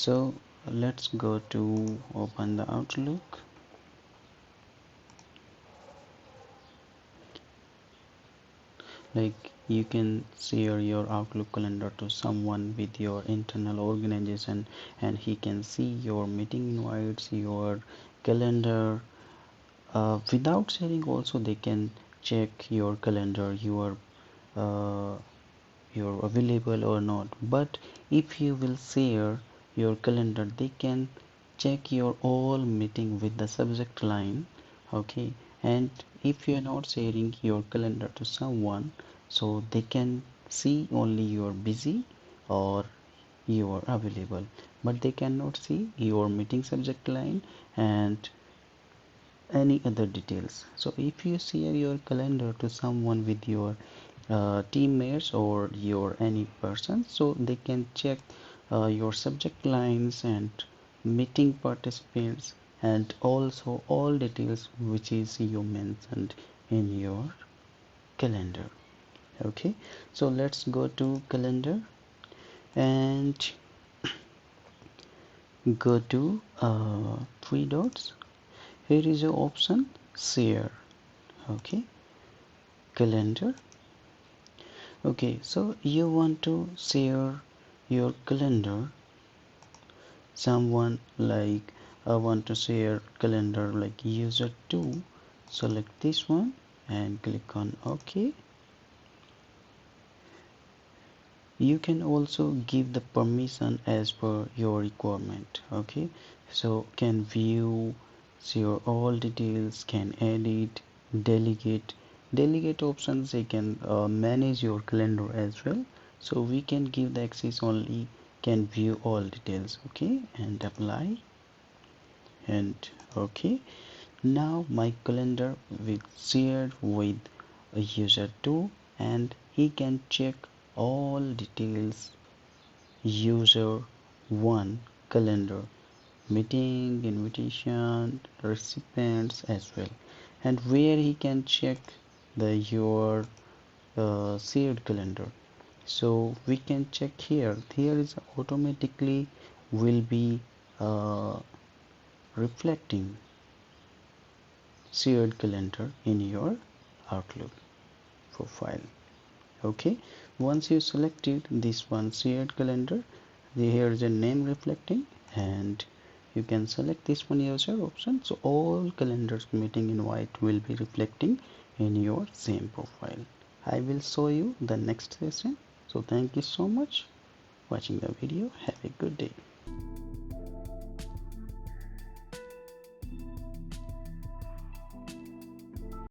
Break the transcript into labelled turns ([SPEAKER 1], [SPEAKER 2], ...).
[SPEAKER 1] So let's go to open the Outlook. Like you can share your Outlook calendar to someone with your internal organization, and he can see your meeting invites, your calendar. Without sharing also they can check your calendar, uh, you're available or not. But if you will share your calendar, they can check your all meeting with the subject line. Okay, and if you're not sharing your calendar to someone, so they can see only you're busy or you are available, but they cannot see your meeting subject line and any other details. So if you share your calendar to someone with your teammates or your any person, so they can check your subject lines and meeting participants and also all details which is you mentioned in your calendar. Okay, so let's go to calendar and go to three dots. Here is your option share. Okay, calendar. Okay, so you want to share your calendar someone, like I want to share calendar like user 2. Select this one and click on OK. You can also give the permission as per your requirement. Okay, so can view, share all details, can edit, delegate. Delegate options, they can manage your calendar as well. So we can give the access only, can view all details. Okay, and apply and okay. Now my calendar will shared with a user 2 and he can check all details user 1 calendar, meeting, invitation, recipients as well, and where he can check the your shared calendar. So we can check here. Here is automatically will be uh, reflecting shared calendar in your Outlook profile. Okay, once you selected this one shared calendar, here is a name reflecting, and you can select this one user option, so all calendars meeting invite will be reflecting in your same profile. I will show you the next session. So thank you so much watching the video. Have a good day.